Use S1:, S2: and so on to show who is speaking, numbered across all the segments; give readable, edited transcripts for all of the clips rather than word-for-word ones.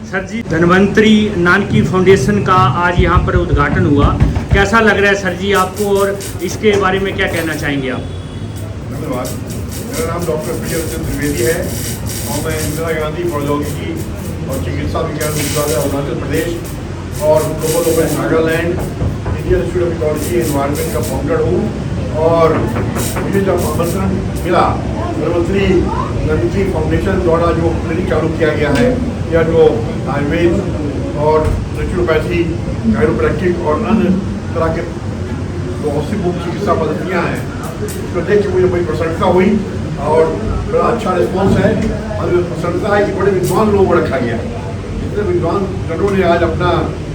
S1: Sir जी, Dhanvantari Nanaki foundation का आज यहाँ पर उद्घाटन हुआ, कैसा लग रहा है सर जी आपको, और इसके बारे में क्या कहना चाहेंगे आप?
S2: धन्यवाद। मेरा नाम डॉक्टर प्रियरंजन त्रिवेदी है और मैं इंदिरा गांधी प्रौद्योगिकी और चिकित्सा विज्ञान विश्वविद्यालय अरुणाचल प्रदेश और global open Nagaland Indian institute of ecology environment का फाउंडर हूँ। और मुझे जब आमंत्रण मिला धन्वंतरी नानकी फाउंडेशन द्वारा जो क्लिनिक चालू किया गया है, या जो आयुर्वेद और नेचुरोपैथी, कायरोप्रैक्टिक और अन्य तरह के बहुत सी मुख्य चिकित्सा पद्धतियाँ हैं, उसको देख के मुझे बड़ी प्रसन्नता हुई और बड़ा अच्छा रिस्पॉन्स है। और प्रसन्नता है कि बड़े विद्वान लोगों को रखा गया है। जितने विद्वान जनों ने आज अपना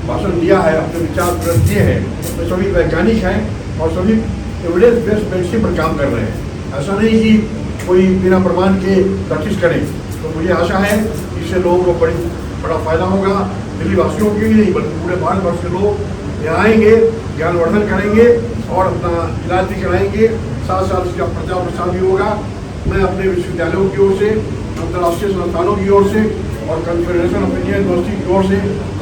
S2: भाषण दिया है, अपने विचार प्रकट किए हैं, तो सभी वैज्ञानिक हैं और सभी एविडेंस बेस्ड मेडिसिन पर काम कर रहे हैं। ऐसा नहीं कि कोई बिना प्रमाण के प्रैक्टिस करें। तो मुझे आशा है कि इससे लोगों को बड़ा फायदा होगा। दिल्ली वासियों के ही नहीं बल्कि पूरे भारतवर्ष के लोग यहाँ आएंगे, ज्ञानवर्धन करेंगे और अपना इलाज भी कराएंगे। साथ साथ इसका प्रचार प्रसार भी होगा। मैं अपने विश्वविद्यालयों की ओर से, अंतर्राष्ट्रीय संस्थानों की ओर से और कन्फेडरेशन ऑफ इंडियन यूनिवर्सिटी की ओर से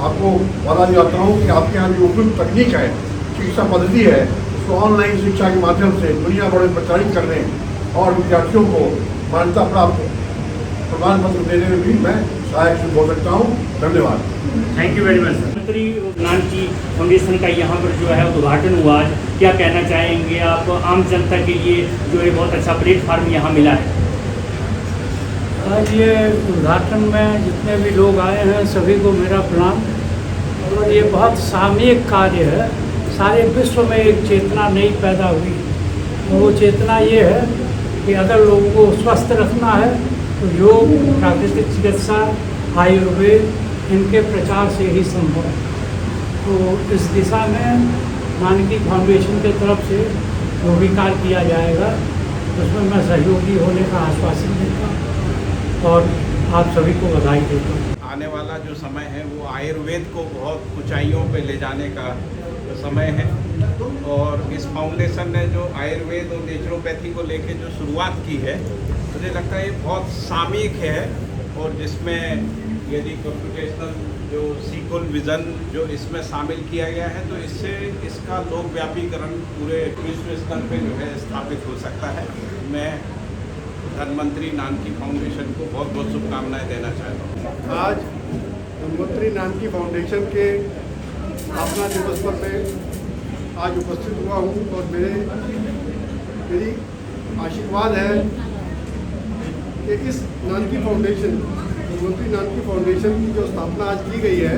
S2: आपको वादा दिलाता हूँ कि आपके यहाँ जो उपयुक्त तकनीक है, चिकित्सा पद्धति है, उसको ऑनलाइन शिक्षा के माध्यम से दुनिया भर में प्रचारित करने और विद्यार्थियों को मान्यता प्राप्त प्रमाण पत्र देने में भी मैं सहायक हो सकता हूँ। धन्यवाद।
S1: Thank you very much. Dhanvantari Nanaki foundation का यहाँ पर जो है उद्घाटन हुआ आज, क्या कहना चाहेंगे आप आम जनता के लिए, जो है बहुत अच्छा प्लेटफार्म यहाँ मिला है?
S3: आज ये उद्घाटन में जितने भी लोग आए हैं सभी को मेरा प्रणाम। और ये बहुत सामयिक कार्य है। सारे विश्व में एक चेतना नई पैदा हुई। वो चेतना ये है कि अगर लोगों को स्वस्थ रखना है तो योग, प्राकृतिक चिकित्सा, आयुर्वेद, इनके प्रचार से ही संभव है। तो इस दिशा में नानकी फाउंडेशन की तरफ से जो भी कार्य किया जाएगा उसमें मैं सहयोगी होने का आश्वासन देता हूँ और आप सभी को बधाई देता हूँ।
S4: आने वाला जो समय है वो आयुर्वेद को बहुत ऊंचाइयों पे ले जाने का समय है। और इस फाउंडेशन ने जो आयुर्वेद और नेचुरोपैथी को लेके जो शुरुआत की है, मुझे लगता है ये बहुत सामयिक है। और जिसमें यदि कंप्यूटेशनल जो सीक्वल विज़न जो इसमें शामिल किया गया है, तो इससे इसका लोकव्यापीकरण पूरे विश्व स्तर पे जो है स्थापित हो सकता है। मैं धन्वंतरी नानकी फाउंडेशन को बहुत बहुत शुभकामनाएं देना चाहता हूँ।
S2: आज धन्वंतरी नानकी फाउंडेशन के स्थापना दिवस पर मैं आज उपस्थित हुआ हूँ और मेरी आशीर्वाद है कि इस नानकी फाउंडेशन, धन्वंतरी नानकी फाउंडेशन की जो स्थापना आज की गई है,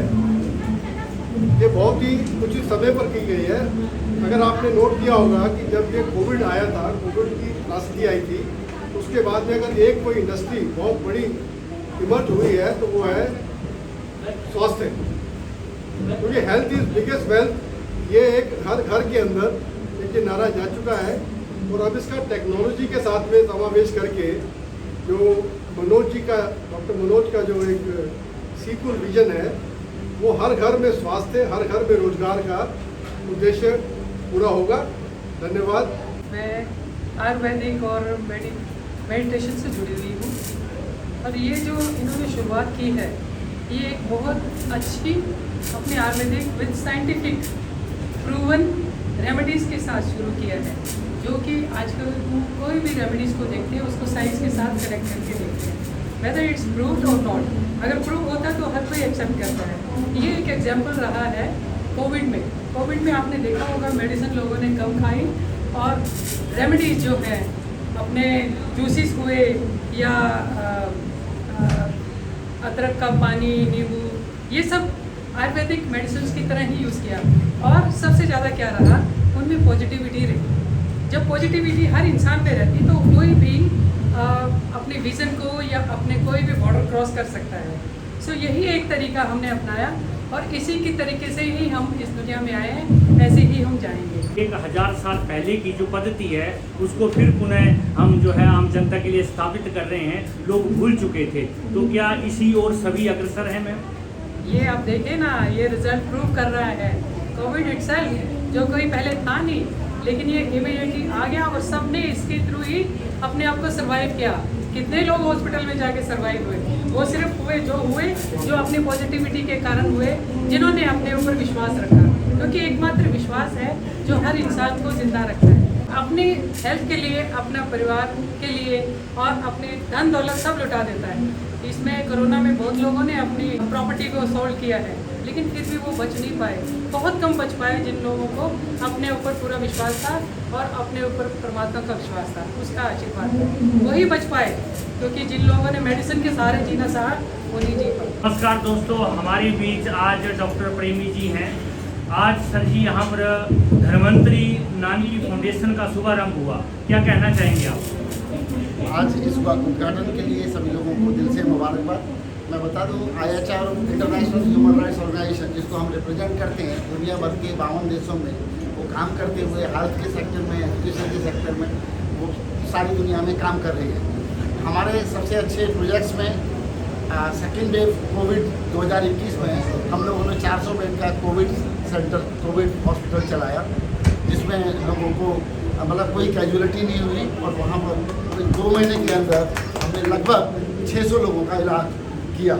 S2: ये बहुत ही उचित समय पर की गई है। अगर आपने नोट किया होगा कि जब ये कोविड आया था, कोविड की त्रासदी आई थी, उसके बाद में अगर एक कोई इंडस्ट्री बहुत बड़ी इमर्ज हुई है तो वो है स्वास्थ्य। क्योंकि हेल्थ इज बिगेस्ट वेल्थ, ये एक हर घर के अंदर एक नारा जा चुका है। और अब इसका टेक्नोलॉजी के साथ में समावेश करके जो मनोज जी का, डॉक्टर मनोज का जो एक सीक्वल विजन है, वो हर घर में स्वास्थ्य, हर घर में रोजगार का उद्देश्य पूरा होगा। धन्यवाद।
S5: मैं आयुर्वेदिक और मेडिटेशन से जुड़ी हुई हूँ और ये जो इन्होंने शुरुआत की है, ये एक बहुत अच्छी अपनी Ayurvedic with scientific proven remedies के साथ शुरू किया है, जो कि आजकल कोई भी रेमेडीज़ को देखते हैं उसको साइंस के साथ कनेक्ट करके देखते हैं, वेदर इट्स प्रूव्ड और नॉट। अगर प्रूव होता तो हर कोई एक्सेप्ट करता है। ये एक एग्जाम्पल रहा है कोविड में। कोविड में आपने देखा होगा मेडिसिन लोगों ने कम खाई और रेमेडीज़ जो हैं अपने जूसेस हुए या अदरक का पानी, नींबू, ये सब आयुर्वेदिक मेडिसिन की तरह ही यूज़ किया। और सबसे ज़्यादा क्या रहा, उनमें पॉजिटिविटी रही। जब पॉजिटिविटी हर इंसान पे रहती तो कोई भी अपने विज़न को या अपने कोई भी बॉर्डर क्रॉस कर सकता है। सो यही एक तरीका हमने अपनाया और इसी की तरीके से ही हम इस दुनिया में आए हैं, ऐसे ही हम जाएंगे।
S1: 1000 साल पहले की जो पद्धति है उसको फिर पुनः हम जो है आम जनता के लिए स्थापित कर रहे हैं। लोग भूल चुके थे, तो क्या इसी ओर सभी अग्रसर हैं मैम?
S5: ये आप देखें ना, ये रिजल्ट प्रूव कर रहा है। कोविड इटसेल्फ जो कोई पहले था नहीं, लेकिन ये इमीडिएटली आ गया और सबने इसके थ्रू ही अपने आप को सर्वाइव किया। कितने लोग हॉस्पिटल में जाके सर्वाइव हुए, वो सिर्फ हुए जो अपनी पॉजिटिविटी के कारण हुए, जिन्होंने अपने ऊपर विश्वास रखा, क्योंकि एकमात्र विश्वास है जो हर इंसान को जिंदा रखता है। अपनी हेल्थ के लिए, अपना परिवार के लिए और अपनी धन दौलत सब लुटा देता है। इसमें कोरोना में बहुत लोगों ने अपनी प्रॉपर्टी को सोल्ड किया है, लेकिन फिर भी वो बच नहीं पाए। बहुत कम बच पाए जिन लोगों को अपने ऊपर पूरा विश्वास था और अपने ऊपर परमात्मा का विश्वास था, उसका आशीर्वाद था, वही बच पाए। क्योंकि जिन लोगों ने मेडिसिन के सहारे जीना सहा, वो नहीं जी पाए।
S1: नमस्कार दोस्तों, हमारे बीच आज डॉक्टर प्रेमी जी हैं। आज सर जी यहाँ पर धन्वंतरी नानी फाउंडेशन का शुभारंभ हुआ, क्या कहना चाहेंगे आप?
S6: आज इस उद्घाटन के लिए सभी लोगों को दिल से मुबारकबाद। मैं बता दूं, IHR international human rights organisation, जिसको हम रिप्रेजेंट करते हैं दुनिया भर के 52 देशों में, वो काम करते हुए हेल्थ के सेक्टर में, एजुकेशन के सेक्टर में वो सारी दुनिया में काम कर रही है। हमारे सबसे अच्छे प्रोजेक्ट्स में सेकेंड वेव कोविड 2021 में हम लोगों ने 400 बेड का कोविड सेंटर, कोविड हॉस्पिटल चलाया, जिसमें लोगों को मतलब कोई कैजुअलिटी नहीं हुई और वहाँ पर 2 महीने के अंदर हमने लगभग 600 लोगों का इलाज किया।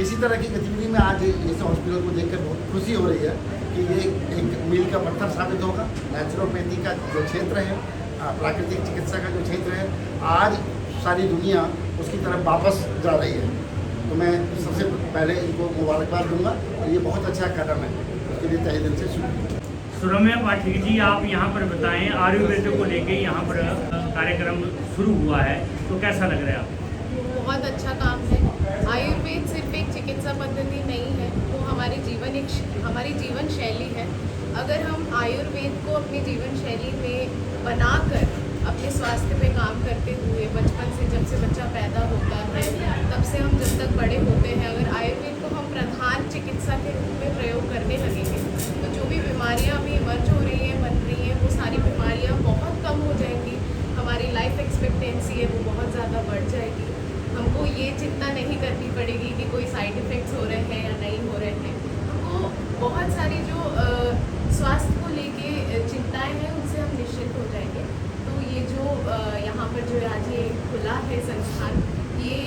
S6: इसी तरह की गतिविधि में आज इस हॉस्पिटल को देखकर बहुत खुशी हो रही है कि ये एक मील का पत्थर साबित होगा। नेचुरोपैथी का जो क्षेत्र है, प्राकृतिक चिकित्सा का जो क्षेत्र है, आज सारी दुनिया उसकी तरफ वापस जा रही है। तो मैं सबसे पहले इनको मुबारकबाद दूंगा और ये बहुत अच्छा कदम है, उसके लिए तहे दिल से शुक्रिया।
S1: सुरम्या पाठक जी, आप यहाँ पर बताएं, आयुर्वेद को लेके यहाँ पर कार्यक्रम शुरू हुआ है, तो कैसा लग रहा है आपको?
S7: बहुत अच्छा काम है। आयुर्वेद सिर्फ एक चिकित्सा पद्धति नहीं है, वो हमारी जीवन शैली है। अगर हम आयुर्वेद को अपनी जीवन शैली में बनाकर अपने स्वास्थ्य पे काम करते हुए बचपन से, जब से बच्चा पैदा होता है तब से हम जब तक बड़े होते हैं, अगर आयुर्वेद को हम प्रधान चिकित्सा के रूप में प्रयोग करने लगेंगे तो जो भी बीमारियां अभी इमर्ज हो रही हैं, बन रही हैं, वो सारी बीमारियां बहुत कम हो जाएंगी। हमारी लाइफ एक्सपेक्टेंसी है वो बहुत ज़्यादा बढ़ जाएगी। हमको ये चिंता नहीं करनी पड़ेगी कि कोई साइड इफ़ेक्ट्स हो रहे हैं या नहीं हो रहे हैं। हमको बहुत सारी जो स्वास्थ्य को लेके चिंताएं हैं उनसे हम निश्चित हो जाएंगे। तो ये जो यहाँ पर जो आज ये खुला है संस्थान, ये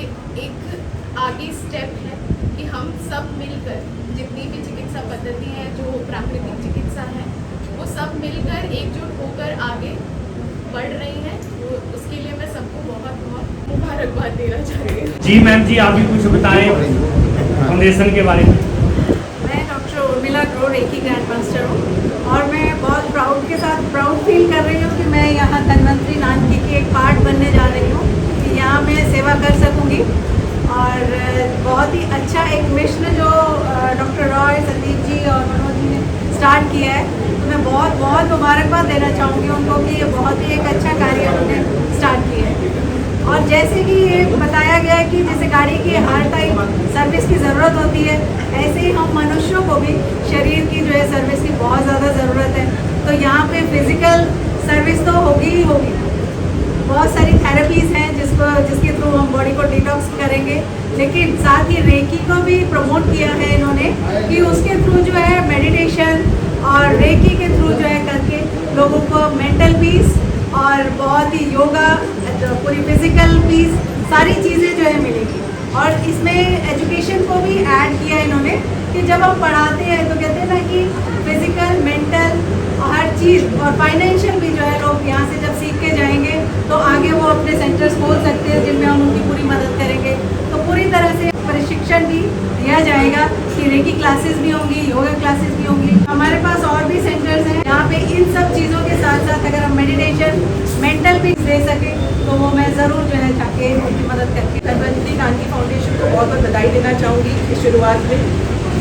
S7: एक आगे स्टेप है कि हम सब मिलकर जितनी भी चिकित्सा पद्धति है, जो प्राकृतिक चिकित्सा है, वो सब मिलकर एकजुट होकर आगे बढ़ रही है। तो उसके लिए मैं सबको बहुत बहुत मुबारकबाद देना चाहूँगी।
S1: जी मैम जी, आप भी कुछ बताएं फाउंडेशन के बारे में।
S8: मैं doctor Urmila grow, reiki grand master हूँ और मैं बहुत प्राउड फील कर रही हूँ कि मैं यहाँ धन्वंतरी नानकी की एक पार्ट बनने जा रही हूँ, कि यहाँ मैं सेवा कर सकूँगी। और बहुत ही अच्छा एक मिशन जो डॉक्टर रॉय, संदीप जी और मनोज जी ने स्टार्ट किया है, तो मैं बहुत बहुत मुबारकबाद देना चाहूँगी उनको कि ये बहुत ही एक अच्छा कार्य उन्होंने स्टार्ट किया है। और जैसे कि ये बताया गया है कि जैसे गाड़ी की हर टाइम सर्विस की ज़रूरत होती है, ऐसे ही हम मनुष्यों को भी शरीर की जो है सर्विस की बहुत ज़्यादा ज़रूरत है। तो यहाँ पे फिज़िकल सर्विस तो होगी ही होगी, बहुत सारी थेरेपीज़ हैं जिसके थ्रू हम बॉडी को डिटॉक्स करेंगे, लेकिन साथ ही रेकी को भी प्रमोट किया है इन्होंने कि उसके थ्रू जो है मेडिटेशन और रेकी के थ्रू जो है करके लोगों को मेंटल पीस और बहुत ही योगा, पूरी फिजिकल पीस, सारी चीज़ें जो है मिलेगी। और इसमें एजुकेशन को भी ऐड किया इन्होंने कि जब हम पढ़ाते हैं तो कहते हैं ना कि फिजिकल, मेंटल और हर चीज़ और फाइनेंशियल भी जो है लोग यहाँ से जब सीख के जाएंगे तो आगे वो अपने सेंटर्स खोल सकते हैं जिनमें हम उनकी पूरी मदद करेंगे। तो पूरी तरह से प्रशिक्षण भी दिया जाएगा कि रेकी क्लासेस भी होंगी, योगा क्लासेस भी होंगी। हमारे पास और भी सेंटर्स हैं यहाँ पे इन सब चीज़ों के साथ साथ अगर हम मेडिटेशन, मेंटल पीस दे सकें तो वो मैं ज़रूर जो है जाके उनकी मदद करके।
S9: धन्वंतरी नानकी फाउंडेशन को बहुत बहुत बधाई देना चाहूँगी इस शुरुआत में।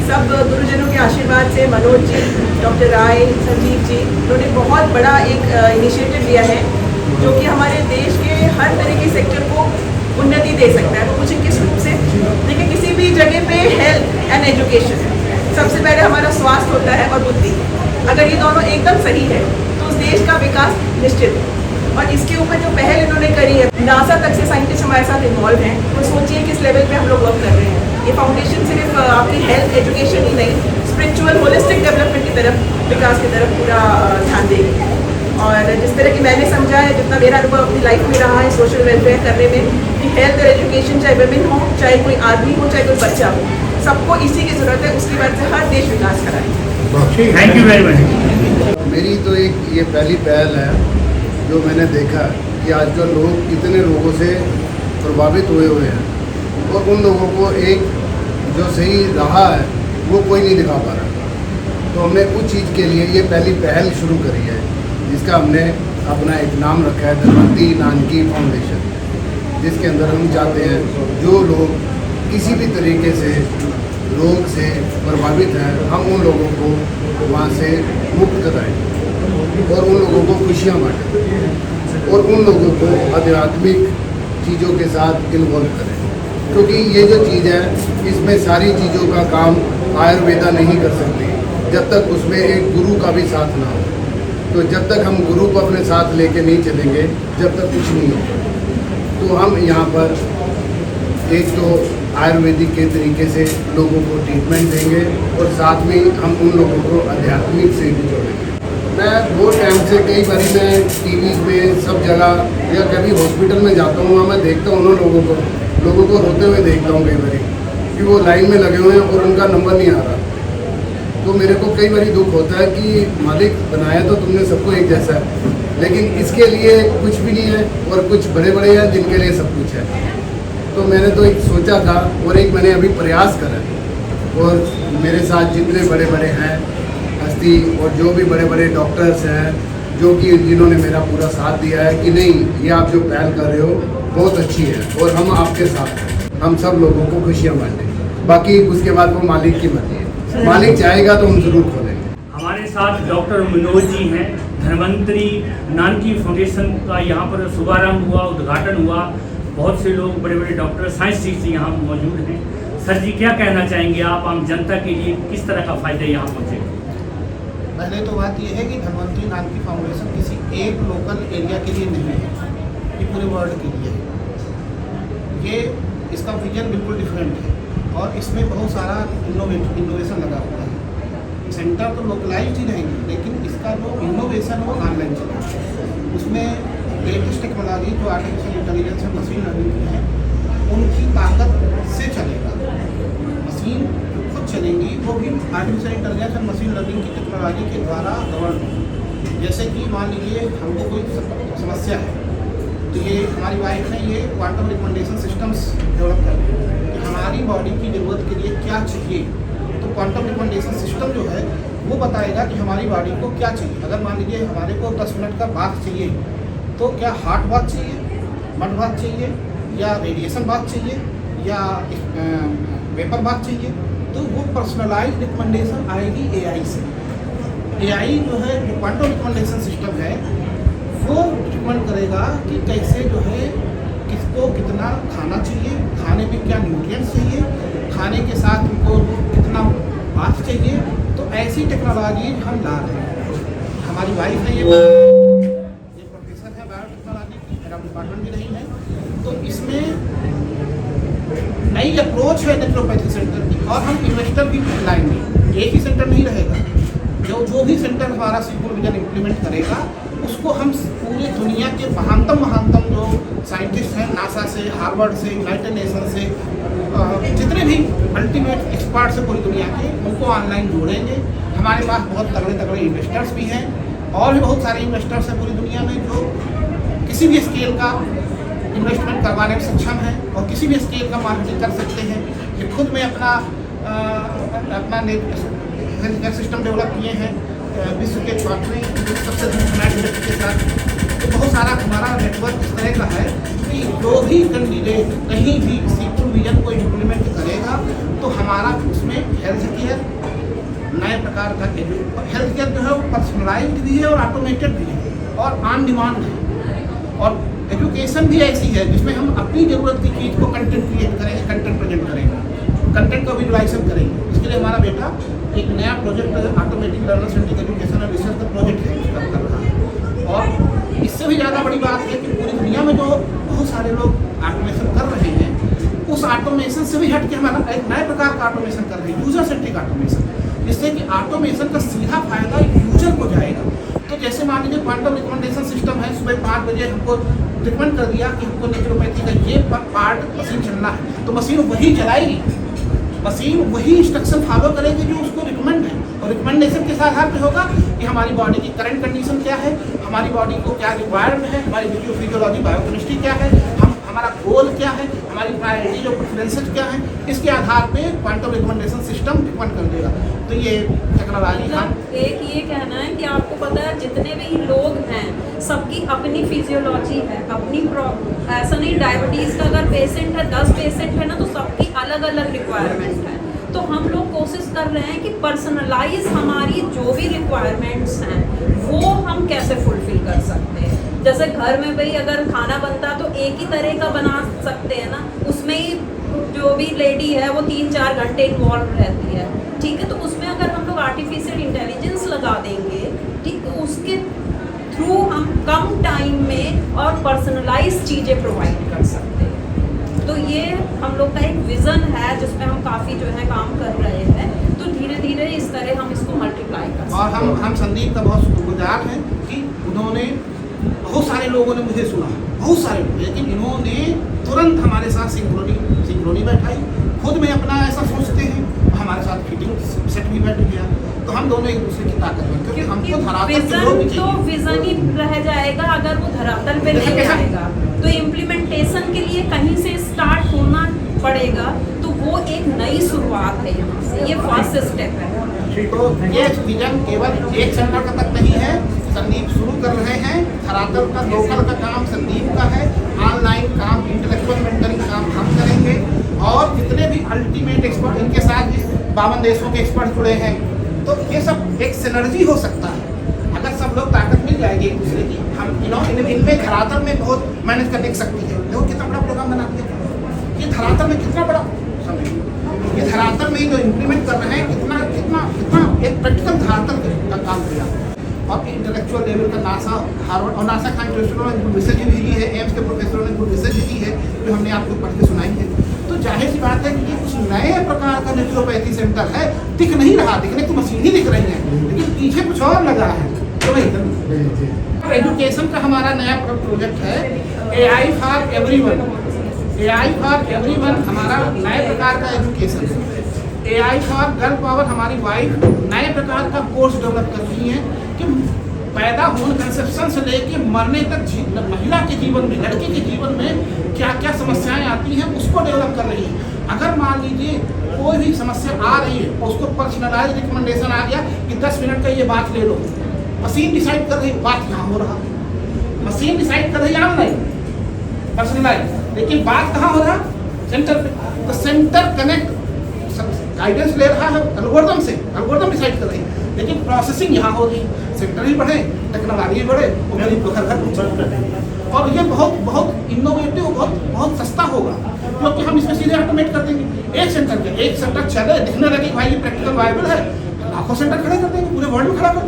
S9: सब गुरुजनों के आशीर्वाद से मनोज जी, डॉक्टर राय, संदीप जी, उन्होंने बहुत बड़ा एक इनिशिएटिव लिया है जो कि हमारे देश के हर तरह के सेक्टर को उन्नति दे सकता है। मुझे किस रूप से देखिए, किसी भी जगह पे हेल्थ एंड एजुकेशन, सबसे पहले हमारा स्वास्थ्य होता है और बुद्धि। अगर ये दोनों एकदम सही है तो उस देश का विकास निश्चित है। और इसके ऊपर जो पहल इन्होंने करी है, नासा तक से साइंटिस्ट हमारे साथ इन्वॉल्व हैं। तो सोचिए किस लेवल पे हम लोग वर्क कर रहे हैं। ये फाउंडेशन सिर्फ आपकी हेल्थ एजुकेशन ही नहीं, स्पिरिचुअल होलिस्टिक डेवलपमेंट की तरफ, विकास की तरफ पूरा ध्यान देगी। और जिस तरह की मैंने समझा है, जितना मेरा अनुभव अपनी लाइफ में रहा है सोशल वेलफेयर करने में, कि हेल्थ और एजुकेशन चाहे वुमेन हो, चाहे कोई आदमी हो, चाहे कोई बच्चा हो, सबको इसी की ज़रूरत है। उसकी वजह से हर देश विकास कराए।
S1: Thank you very much.
S6: मेरी तो एक ये पहली पहल है जो मैंने देखा कि आजकल लोग इतने रोगों से प्रभावित हुए हैं और उन लोगों को एक जो सही राह है वो कोई नहीं दिखा पा रहा। तो हमने उस चीज़ के लिए ये पहली पहल शुरू करी है, जिसका हमने अपना एक नाम रखा है धनवंतरी नानकी फाउंडेशन, जिसके अंदर हम चाहते हैं जो लोग किसी भी तरीके से रोग से प्रभावित हैं, हम उन लोगों को वहाँ से मुक्त कराएं और उन लोगों को खुशियाँ बांटें और उन लोगों को आध्यात्मिक चीज़ों के साथ इन्वॉल्व करें। क्योंकि ये जो चीज़ है, इसमें सारी चीज़ों का काम आयुर्वेदा नहीं कर सकती जब तक उसमें एक गुरु का भी साथ ना हो। तो जब तक हम गुरु को अपने साथ लेके नहीं चलेंगे, जब तक कुछ नहीं होगा। तो हम यहाँ पर एक तो आयुर्वेदिक के तरीके से लोगों को ट्रीटमेंट देंगे और साथ में हम उन लोगों को आध्यात्मिक से भी जोड़ेंगे। मैं बहुत टाइम से कई बार मैं टीवी में सब जगह या कभी हॉस्पिटल में जाता हूँ, वहाँ मैं देखता हूँ उन लोगों को रोते हुए देखता हूँ कई बार कि वो लाइन में लगे हुए हैं और उनका नंबर नहीं आ रहा। तो मेरे को कई बार दुख होता है कि मालिक बनाया तो तुमने सबको एक जैसा है, लेकिन इसके लिए कुछ भी नहीं है और कुछ बड़े बड़े हैं जिनके लिए सब कुछ है। तो मैंने तो एक सोचा था और एक मैंने अभी प्रयास करा और मेरे साथ जितने बड़े बड़े हैं हस्ती और जो भी बड़े बड़े डॉक्टर्स हैं जो कि जिन्होंने मेरा पूरा साथ दिया है कि नहीं ये आप जो पहल कर रहे हो बहुत अच्छी है और हम आपके साथ हैं, हम सब लोगों को खुशियाँ बांटें। बाकी उसके बाद वो मालिक की मर्जी है, मालिक चाहेगा तो हम जरूर खोलेंगे।
S1: हमारे साथ डॉक्टर मनोज जी हैं, धनवंतरी नानकी फाउंडेशन का यहाँ पर शुभारंभ हुआ, उद्घाटन हुआ, बहुत से लोग बड़े बड़े डॉक्टर साइंटिस्ट यहाँ मौजूद हैं। सर जी क्या कहना चाहेंगे आप आम जनता के लिए, किस तरह का फायदा यहाँ पहुँचेगा?
S10: पहले तो बात यह है कि धनवंतरी नानकी फाउंडेशन किसी एक लोकल एरिया के लिए नहीं है, ये पूरे वर्ल्ड के लिए है। ये इसका विजन बिल्कुल डिफरेंट है और इसमें बहुत सारा इनोवेशन लगा हुआ है। सेंटर तो लोकलाइज ही रहेंगे, लेकिन इसका जो इनोवेशन है वो ऑनलाइन चलेगा। उसमें लेटेस्ट टेक्नोलॉजी जो आर्टिफिशियल इंटेलिजेंस और मशीन लर्निंग की है उनकी ताकत से चलेगा। मशीन खुद चलेंगी, वो भी आर्टिफिशियल इंटेलिजेंस और मशीन लर्निंग की टेक्नोलॉजी के द्वारा गवर्न। जैसे कि मान लीजिए हमको कोई समस्या है तो ये हमारी वाइफ ने ये क्वांटम रिकमेंडेशन सिस्टम्स डेवलप कर दिए कि हमारी बॉडी की ज़रूरत के लिए क्या चाहिए। तो क्वांटम रिकमेंडेशन सिस्टम जो है वो बताएगा कि हमारी बॉडी को क्या चाहिए। अगर मान लीजिए हमारे को 10 मिनट का बाथ चाहिए तो क्या हार्ट बाथ चाहिए, मड बाथ चाहिए या रेडिएशन बाथ चाहिए या वेपर बाथ चाहिए, तो वो पर्सनलाइज रिकमेंडेशन आएगी एआई से। एआई जो है जो क्वांटम रिकमेंडेशन सिस्टम है वो रिकमेंड करेगा कि कैसे जो है किसको कितना खाना चाहिए, खाने में क्या न्यूट्रिएंट्स चाहिए, खाने के साथ उनको कितना बाथ चाहिए। तो ऐसी टेक्नोलॉजी हम ला रहे हैं। हमारी वाइफ है ये प्रोफेसर है बायोटेक्नोलॉजी की, मेरा डिपार्टमेंट भी रही है। तो इसमें नई अप्रोच है नेचुरोपैथी सेंटर की और हम इन्वेस्टर भी लाएंगे। एक ही सेंटर नहीं रहेगा, जो भी सेंटर हमारा सिंपल विजन इम्प्लीमेंट करेगा उसको हम पूरी दुनिया के महानतम जो साइंटिस्ट हैं नासा से, हार्वर्ड से, यूनाइटेड नेशन से, जितने भी अल्टीमेट एक्सपर्ट्स हैं पूरी दुनिया के, उनको ऑनलाइन जोड़ेंगे। हमारे पास बहुत तगड़े इन्वेस्टर्स भी हैं और भी बहुत सारे इन्वेस्टर्स हैं पूरी दुनिया में जो किसी भी स्केल का इन्वेस्टमेंट करवाने में सक्षम है और किसी भी स्केल का मार्केटिंग कर सकते हैं। ये खुद में अपना हेल्थ केयर सिस्टम डेवलप किए हैं विश्व के 5वें सबसे इंडस्ट्री के साथ। तो बहुत सारा हमारा नेटवर्क इस तरह का है कि जो भी कैंडिडेट कहीं भी सिंपल विजन को इम्प्लीमेंट करेगा तो हमारा उसमें हेल्थ केयर नए प्रकार का हेल्थ केयर जो है वो पर्सनलाइज्ड भी है और ऑटोमेटेड भी है और ऑन डिमांड है। और एजुकेशन भी ऐसी है जिसमें हम अपनी ज़रूरत की चीज़ को कंटेंट क्रिएट करेंगे, कंटेंट प्रेजेंट करेंगे, कंटेंट को विजुलाइजेशन करेंगे। इसके लिए हमारा बेटा एक नया project automatic learner centric education और रिसर्च का प्रोजेक्ट है उसका कर रहा है। और इससे भी ज़्यादा बड़ी बात है कि पूरी दुनिया में जो बहुत सारे लोग ऑटोमेशन कर रहे हैं उस ऑटोमेशन से भी हट के हमारा एक नए प्रकार का ऑटोमेशन कर रहे हैं, यूजर सेंट्रिक ऑटोमेशन, जिससे कि ऑटोमेशन का सीधा फायदा यूजर को जाएगा। तो जैसे मान लीजिए क्वांटम रिकमेंडेशन सिस्टम है, सुबह 5 बजे हमको रिकमेंड कर दिया कि हमको नेचुरोपैथी का ये पार्ट मशीन चलना है, तो मशीन वही चलाएगी, मशीन वही इंस्ट्रक्शन फॉलो करेगी जो उसको रिकमेंड है। और रिकमेंडेशन के आधार पे होगा कि हमारी बॉडी की करंट कंडीशन क्या है, हमारी बॉडी को क्या रिक्वायर्ड है, हमारी फिजियोलॉजी बायोकेमिस्ट्री क्या है, हमारा गोल क्या है, हमारी प्रायोरिटीज और प्रेफरेंसेस क्या है, इसके आधार पे क्वांटम रिकमेंडेशन सिस्टम रिकमेंड कर देगा। तो ये टेक्नोलॉजी का
S8: एक ये कहना है कि आपको पता है जितने भी लोग हैं सबकी अपनी फिजियोलॉजी है, अपनी ऐसा नहीं डायबिटीज़ का अगर पेशेंट है 10 पेशेंट है ना तो सबकी अलग अलग रिक्वायरमेंट है। तो हम लोग कोशिश कर रहे हैं कि पर्सनलाइज हमारी जो भी रिक्वायरमेंट्स हैं वो हम कैसे फुलफिल कर सकते हैं। जैसे घर में भाई अगर खाना बनता तो एक ही तरह का बना सकते हैं ना, उसमें ही जो भी लेडी है वो 3-4 घंटे इन्वॉल्व रहती है, ठीक है। तो उसमें अगर हम लोग आर्टिफिशियल इंटेलिजेंस लगा देंगे, ठीक, तो उसके थ्रू हम कम टाइम में और पर्सनलाइज चीज़ें प्रोवाइड कर सकते हैं। तो ये हम लोग का एक विज़न है जिसमें हम काफ़ी जो है काम कर रहे हैं। तो धीरे धीरे इस तरह हम इसको मल्टीप्लाई कर सकते हैं।
S10: और हम संदीप का बहुत शुक्रगुजार हैं कि उन्होंने, बहुत सारे लोगों ने मुझे सुना, बहुत सारे लोग, लेकिन इन्होंने तुरंत हमारे साथ सिंक्रोनी बैठाई, खुद में अपना ऐसा सोचते हैं, हमारे साथ फिटिंग सेट भी बैठ गया। तो हम दोनों एक दूसरे की ताकत हैं, क्योंकि हमको धरातल पे लोग भी चाहिए।
S8: तो विजन ही रह जाएगा अगर वो धरातल पे नहीं आएगा, तो इम्प्लीमेंटेशन के लिए कहीं से स्टार्ट होना पड़ेगा। तो वो एक नई शुरुआत है, यहाँ से ये फर्स्ट स्टेप है।
S10: तो ये विजन केवल एक सेंटर का तक नहीं है, संदीप शुरू कर रहे हैं। धरातल का लोकल का काम संदीप का है, ऑनलाइन काम इंटेलेक्चुअल मेंटरिंग काम हम करेंगे, और जितने भी अल्टीमेट एक्सपर्ट इनके साथ 52 देशों के एक्सपर्ट जुड़े हैं, तो ये सब एक सिनर्जी हो सकता है। अगर सब लोग ताकत मिल जाएगी एक दूसरे की, हम इनमें धरातल में बहुत मैनेज कर देख सकती है। देखो कितना बड़ा प्रोग्राम बनाते हैं, ये धरातल में कितना बड़ा समय, ये धरातल में जो इम्प्लीमेंट कर रहे हैं कितना कितना कितना एक प्रैक्टिकल धरातल का काम किया। और इंटेलेक्चुअल लेवल का नासा, हार्वर्ड और नासा का इंटरनेशनल ने रिसर्च भी की है, एम्स के प्रोफेसरों ने कुछ रिसर्च की है जो हमने आपको पढ़ के सुनाई है। तो जाहिर सी बात है कि ये कुछ नए प्रकार का नेचुरोपैथी सेंटर है, दिख नहीं रहा, दिखने की मशीन ही दिख रही है, लेकिन पीछे कुछ और लगा है। तो एजुकेशन का हमारा नया प्रोजेक्ट है AI for everyone. AI for everyone हमारा नए प्रकार का एजुकेशन है। AI फॉर गर्ल पावर हमारी वाइफ नए प्रकार का कोर्स डेवलप कर रही है कि पैदा होने कंसेप्शन से लेके मरने तक महिला के जीवन में, लड़के के जीवन में क्या क्या समस्याएं आती हैं उसको डेवलप कर रही है। अगर मान लीजिए कोई भी समस्या आ रही है, उसको पर्सनलाइज रिकमेंडेशन आ गया कि 10 मिनट का ये बात ले लो, मशीन डिसाइड कर रही बात यहाँ हो रहा, मशीन डिसाइड कर रही है ऑनलाइन पर्सनलाइज, लेकिन बात कहाँ हो रहा, सेंटर पे। तो सेंटर कनेक्ट गाइडेंस ले रहा है एल्गोरिथम से, एल्गोरिथम डिसाइड कर रही है, लेकिन प्रोसेसिंग यहाँ हो रही, सेंटर भी बढ़े, टेक्नोलॉजी भी बढ़े, और गरीब को घर घर पहुँचा। और ये बहुत बहुत इनोवेटिव, बहुत सस्ता होगा, क्योंकि हम इसमें सीधे ऑटोमेट कर देंगे। एक सेंटर चले, दिखने लगे भाई ये प्रैक्टिकल वायबल है, लाखों सेंटर खड़े कर देंगे, पूरे वर्ल्ड में खड़ा कर देंगे।